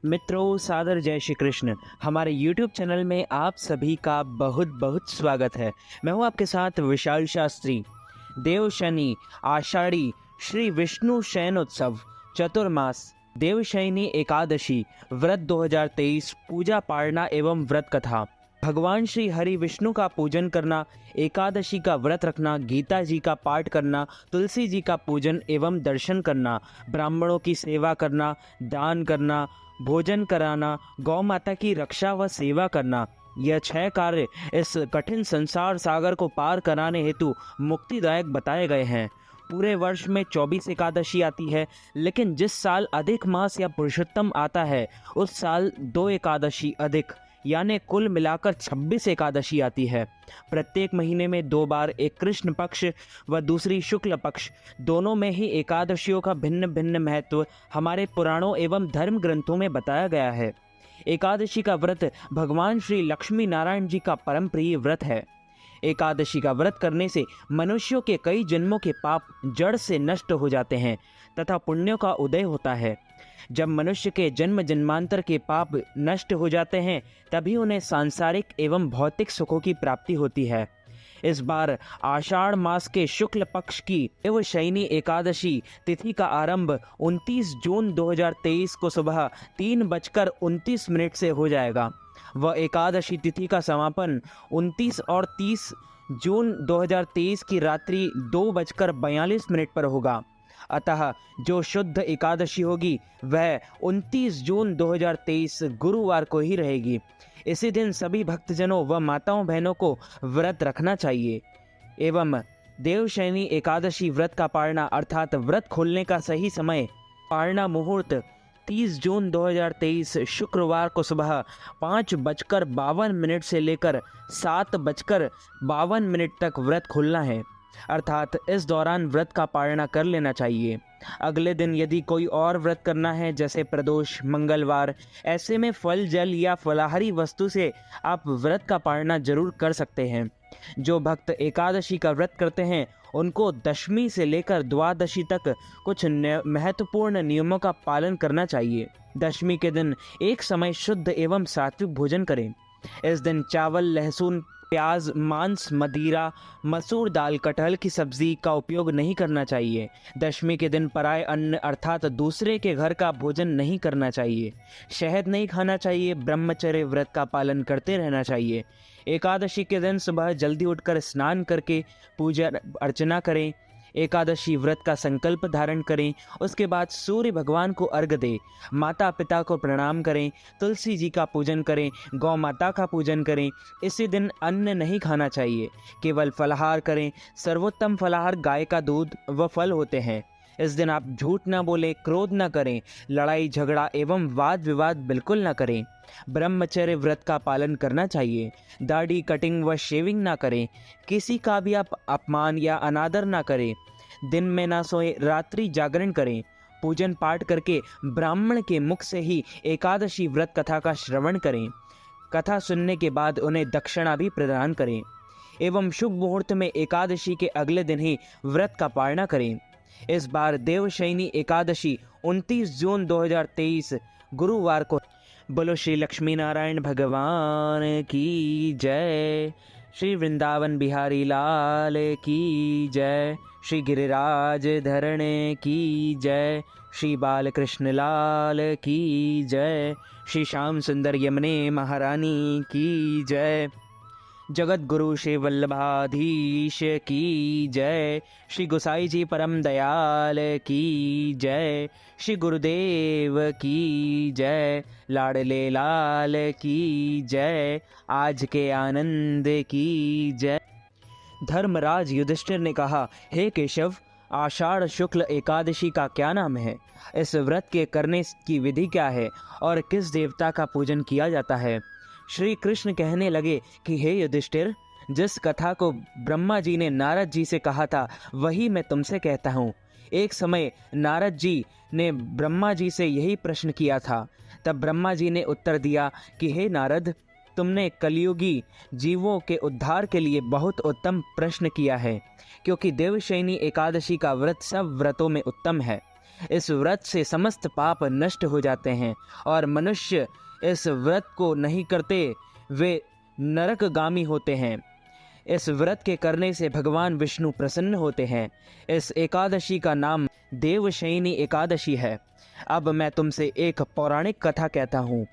मित्रों, सादर जय श्री कृष्ण। हमारे YouTube चैनल में आप सभी का बहुत बहुत स्वागत है। मैं हूं आपके साथ विशाल शास्त्री। देव शनि आषाढ़ी श्री विष्णु शयन उत्सव चतुर्मास देवशयनी एकादशी व्रत 2023 पूजा पारणा एवं व्रत कथा। भगवान श्री हरि विष्णु का पूजन करना, एकादशी का व्रत रखना, गीता जी का पाठ करना, तुलसी जी का पूजन एवं दर्शन करना, ब्राह्मणों की सेवा करना, दान करना, भोजन कराना, गौ माता की रक्षा व सेवा करना, यह 6 कार्य इस कठिन संसार सागर को पार कराने हेतु मुक्तिदायक बताए गए हैं। पूरे वर्ष में 24 एकादशी आती है, लेकिन जिस साल अधिक मास या पुरुषोत्तम आता है उस साल 2 एकादशी अधिक यानी कुल मिलाकर 26 एकादशी आती है। प्रत्येक महीने में 2 बार, एक कृष्ण पक्ष व दूसरी शुक्ल पक्ष, दोनों में ही एकादशियों का भिन्न भिन्न महत्व हमारे पुराणों एवं धर्म ग्रंथों में बताया गया है। एकादशी का व्रत भगवान श्री लक्ष्मी नारायण जी का परम प्रिय व्रत है। एकादशी का व्रत करने से मनुष्यों के कई जन्मों के पाप जड़ से नष्ट हो जाते हैं तथा पुण्यों का उदय होता है। जब मनुष्य के जन्म जन्मांतर के पाप नष्ट हो जाते हैं तभी उन्हें सांसारिक एवं भौतिक सुखों की प्राप्ति होती है। इस बार आषाढ़ मास के शुक्ल पक्ष की देवशयनी एकादशी तिथि का आरंभ 29 जून 2023 को सुबह 3:29 से हो जाएगा। वह एकादशी तिथि का समापन 29 और 30 जून 2023 की रात्रि 2:42 पर होगा। अतः जो शुद्ध एकादशी होगी वह 29 जून 2023 गुरुवार को ही रहेगी। इसी दिन सभी भक्तजनों व माताओं बहनों को व्रत रखना चाहिए एवं देवशयनी एकादशी व्रत का पारणा अर्थात व्रत खोलने का सही समय पारणा मुहूर्त 30 जून 2023 शुक्रवार को सुबह 5:52 से लेकर 7:52 तक व्रत खोलना है, अर्थात इस दौरान व्रत का पारणा कर लेना चाहिए। अगले दिन यदि कोई और व्रत करना है जैसे प्रदोष, मंगलवार, ऐसे में फल, जल या फलाहारी वस्तु से आप व्रत का पारणा जरूर कर सकते हैं। जो भक्त एकादशी का व्रत करते हैं उनको दशमी से लेकर द्वादशी तक कुछ महत्वपूर्ण नियमों का पालन करना चाहिए। दशमी के दिन एक समय शुद्ध एवं सात्विक भोजन करें। इस दिन चावल, लहसुन, प्याज, मांस, मदिरा, मसूर दाल, कटहल की सब्जी का उपयोग नहीं करना चाहिए। दशमी के दिन पराय अन्न अर्थात दूसरे के घर का भोजन नहीं करना चाहिए। शहद नहीं खाना चाहिए। ब्रह्मचर्य व्रत का पालन करते रहना चाहिए। एकादशी के दिन सुबह जल्दी उठकर स्नान करके पूजा अर्चना करें। एकादशी व्रत का संकल्प धारण करें। उसके बाद सूर्य भगवान को अर्घ्य दें। माता पिता को प्रणाम करें। तुलसी जी का पूजन करें। गौ माता का पूजन करें। इसी दिन अन्न नहीं खाना चाहिए, केवल फलाहार करें। सर्वोत्तम फलाहार गाय का दूध व फल होते हैं। इस दिन आप झूठ ना बोलें, क्रोध न करें, लड़ाई झगड़ा एवं वाद विवाद बिल्कुल न करें। ब्रह्मचर्य व्रत का पालन करना चाहिए। दाढ़ी कटिंग व शेविंग ना करें। किसी का भी आप अपमान या अनादर ना करें। दिन में ना सोए, रात्रि जागरण करें। पूजन पाठ करके ब्राह्मण के मुख से ही एकादशी व्रत कथा का श्रवण करें। कथा सुनने के बाद उन्हें दक्षिणा भी प्रदान करें एवं शुभ मुहूर्त में एकादशी के अगले दिन ही व्रत का पारणा करें। इस बार देवशयनी एकादशी 29 जून 2023 गुरुवार को। बोलो श्री लक्ष्मी नारायण भगवान की जय। श्री वृंदावन बिहारी लाल की जय। श्री गिरिराज धरण की जय। श्री बालकृष्ण लाल की जय। श्री श्याम सुंदर यमुने महारानी की जय। जगत गुरु श्री वल्लभाधीश की जय। श्री गोसाई जी परम दयाल की जय। श्री गुरुदेव की जय। लाडले लाल की जय। आज के आनंद की जय। धर्मराज युधिष्ठिर ने कहा, हे केशव, आषाढ़ शुक्ल एकादशी का क्या नाम है? इस व्रत के करने की विधि क्या है और किस देवता का पूजन किया जाता है? श्री कृष्ण कहने लगे कि हे युधिष्ठिर, जिस कथा को ब्रह्मा जी ने नारद जी से कहा था वही मैं तुमसे कहता हूँ। एक समय नारद जी ने ब्रह्मा जी से यही प्रश्न किया था। तब ब्रह्मा जी ने उत्तर दिया कि हे नारद, तुमने कलियुगी जीवों के उद्धार के लिए बहुत उत्तम प्रश्न किया है, क्योंकि देवशयनी एकादशी का व्रत सब व्रतों में उत्तम है। इस व्रत से समस्त पाप नष्ट हो जाते हैं और मनुष्य इस व्रत को नहीं करते वे नरकगामी होते हैं। इस व्रत के करने से भगवान विष्णु प्रसन्न होते हैं। इस एकादशी का नाम देवशयनी एकादशी है। अब मैं तुमसे एक पौराणिक कथा कहता हूँ,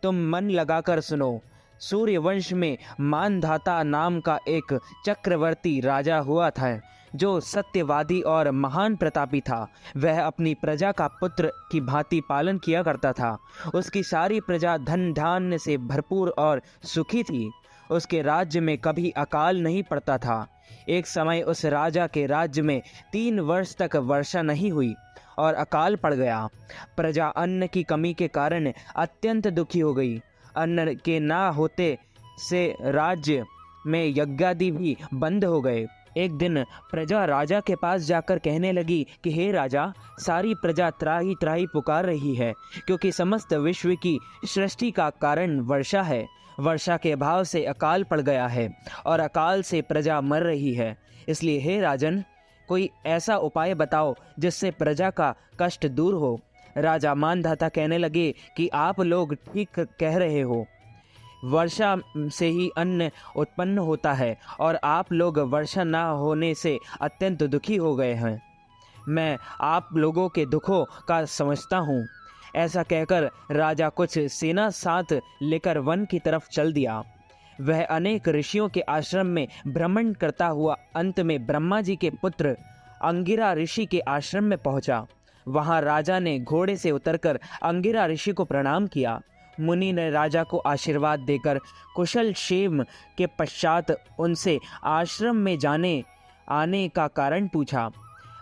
तुम मन लगाकर सुनो। सूर्यवंश में मानधाता नाम का एक चक्रवर्ती राजा हुआ था जो सत्यवादी और महान प्रतापी था। वह अपनी प्रजा का पुत्र की भांति पालन किया करता था। उसकी सारी प्रजा धन धान्य से भरपूर और सुखी थी। उसके राज्य में कभी अकाल नहीं पड़ता था। एक समय उस राजा के राज्य में 3 वर्ष तक वर्षा नहीं हुई और अकाल पड़ गया। प्रजा अन्न की कमी के कारण अत्यंत दुखी हो गई। अन्न के ना होते से राज्य में यज्ञादि भी बंद हो गए। एक दिन प्रजा राजा के पास जाकर कहने लगी कि हे राजा, सारी प्रजा त्राही त्राही पुकार रही है क्योंकि समस्त विश्व की सृष्टि का कारण वर्षा है। वर्षा के अभाव से अकाल पड़ गया है और अकाल से प्रजा मर रही है। इसलिए हे राजन, कोई ऐसा उपाय बताओ जिससे प्रजा का कष्ट दूर हो। राजा मानधाता कहने लगे कि आप लोग ठीक कह रहे हो। वर्षा से ही अन्न उत्पन्न होता है और आप लोग वर्षा ना होने से अत्यंत दुखी हो गए हैं। मैं आप लोगों के दुखों का समझता हूँ। ऐसा कहकर राजा कुछ सेना साथ लेकर वन की तरफ चल दिया। वह अनेक ऋषियों के आश्रम में भ्रमण करता हुआ अंत में ब्रह्मा जी के पुत्र अंगिरा ऋषि के आश्रम में पहुंचा। वहां राजा ने घोड़े से उतरकर अंगिरा ऋषि को प्रणाम किया। मुनि ने राजा को आशीर्वाद देकर कुशल क्षेम के पश्चात उनसे आश्रम में आने का कारण पूछा।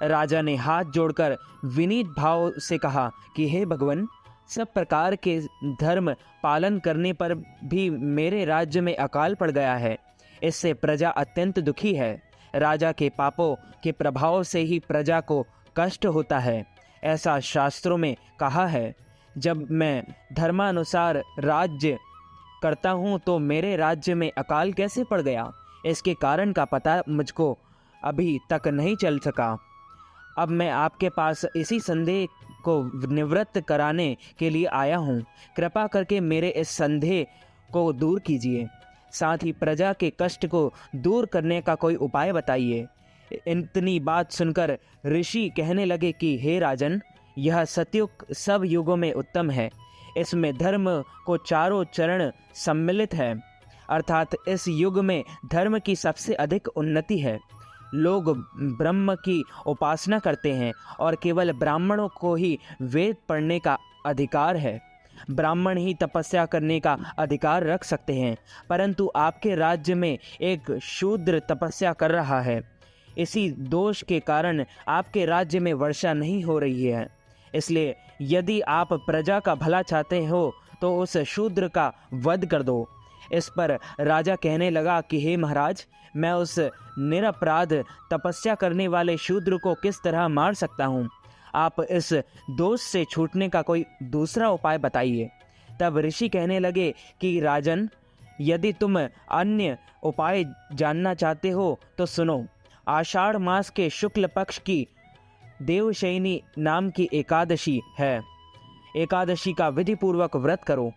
राजा ने हाथ जोड़कर विनीत भाव से कहा कि हे भगवान, सब प्रकार के धर्म पालन करने पर भी मेरे राज्य में अकाल पड़ गया है। इससे प्रजा अत्यंत दुखी है। राजा के पापों के प्रभाव से ही प्रजा को कष्ट होता है, ऐसा शास्त्रों में कहा है। जब मैं धर्मानुसार राज्य करता हूँ तो मेरे राज्य में अकाल कैसे पड़ गया, इसके कारण का पता मुझको अभी तक नहीं चल सका। अब मैं आपके पास इसी संदेह को निवृत्त कराने के लिए आया हूँ। कृपा करके मेरे इस संदेह को दूर कीजिए, साथ ही प्रजा के कष्ट को दूर करने का कोई उपाय बताइए। इतनी बात सुनकर ऋषि कहने लगे कि हे राजन, यह सतयुग सब युगों में उत्तम है। इसमें धर्म को चारों चरण सम्मिलित है, अर्थात इस युग में धर्म की सबसे अधिक उन्नति है। लोग ब्रह्म की उपासना करते हैं और केवल ब्राह्मणों को ही वेद पढ़ने का अधिकार है। ब्राह्मण ही तपस्या करने का अधिकार रख सकते हैं, परंतु आपके राज्य में एक शूद्र तपस्या कर रहा है। इसी दोष के कारण आपके राज्य में वर्षा नहीं हो रही है। इसलिए यदि आप प्रजा का भला चाहते हो तो उस शूद्र का वध कर दो। इस पर राजा कहने लगा कि हे महाराज, मैं उस निरपराध तपस्या करने वाले शूद्र को किस तरह मार सकता हूँ? आप इस दोष से छूटने का कोई दूसरा उपाय बताइए। तब ऋषि कहने लगे कि राजन, यदि तुम अन्य उपाय जानना चाहते हो तो सुनो। आषाढ़ मास के शुक्ल पक्ष की देवशयनी नाम की एकादशी है। एकादशी का विधि पूर्वक व्रत करो।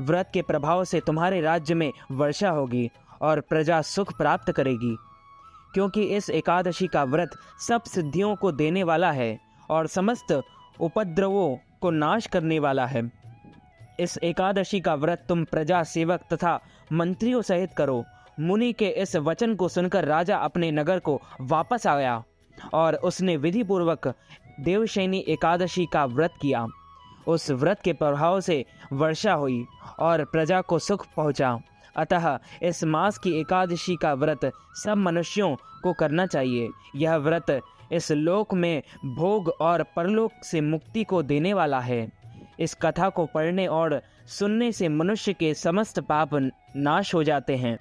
व्रत के प्रभाव से तुम्हारे राज्य में वर्षा होगी और प्रजा सुख प्राप्त करेगी, क्योंकि इस एकादशी का व्रत सब सिद्धियों को देने वाला है और समस्त उपद्रवों को नाश करने वाला है। इस एकादशी का व्रत तुम प्रजा, सेवक तथा मंत्रियों सहित करो। मुनि के इस वचन को सुनकर राजा अपने नगर को वापस आया और उसने विधि पूर्वक देवशयनी एकादशी का व्रत किया। उस व्रत के प्रभाव से वर्षा हुई और प्रजा को सुख पहुंचा। अतः इस मास की एकादशी का व्रत सब मनुष्यों को करना चाहिए। यह व्रत इस लोक में भोग और परलोक से मुक्ति को देने वाला है। इस कथा को पढ़ने और सुनने से मनुष्य के समस्त पाप नाश हो जाते हैं।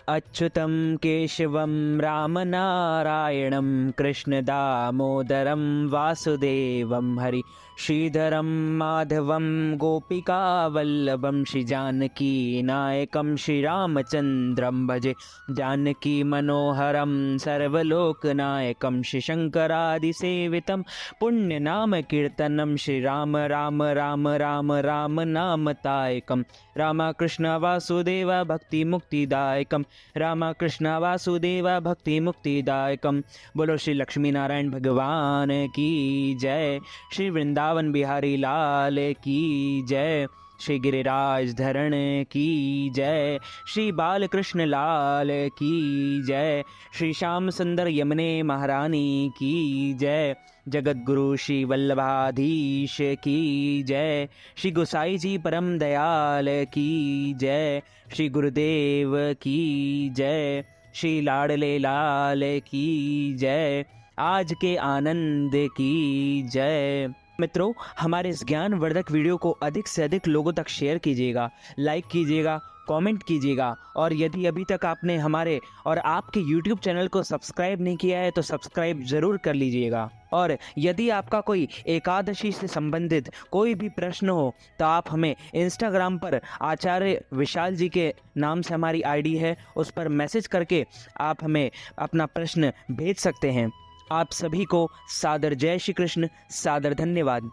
अच्युतम केशवम राम नारायणम कृष्ण दामोदरम वासुदेवम हरि श्रीधरं माधवं गोपिकावल्लभं श्री जानकी नायकं श्रीरामचन्द्रं भजे। जानकी मनोहरं सर्वलोकनायकं श्री शङ्करादिसेवितं पुण्यनाम कीर्तनं श्री राम राम राम राम राम नामतायकं। रामकृष्ण वासुदेव भक्ति मुक्तिदायकं, रामकृष्ण वासुदेव भक्ति मुक्तिदायकं। बोलो श्री लक्ष्मी नारायण भगवान की जय, श्री वृंदावन बिहारी लाल की जय, श्री गिरिराज धरण की जय, श्री बालकृष्ण लाल की जय, श्री श्याम सुंदर यमुने महारानी की जय, जगत गुरु श्री वल्लभाधीश की जय, श्री गोसाई जी परम दयाल की जय, श्री गुरुदेव की जय, श्री लाडले लाल की जय, आज के आनंद की जय। मित्रों, हमारे इस ज्ञानवर्धक वीडियो को अधिक से अधिक लोगों तक शेयर कीजिएगा, लाइक कीजिएगा, कमेंट कीजिएगा, और यदि अभी तक आपने हमारे और आपके YouTube चैनल को सब्सक्राइब नहीं किया है तो सब्सक्राइब ज़रूर कर लीजिएगा। और यदि आपका कोई एकादशी से संबंधित कोई भी प्रश्न हो तो आप हमें इंस्टाग्राम पर आचार्य विशाल जी के नाम से हमारी आईडी है, उस पर मैसेज करके आप हमें अपना प्रश्न भेज सकते हैं। आप सभी को सादर जय श्री कृष्ण, सादर धन्यवाद।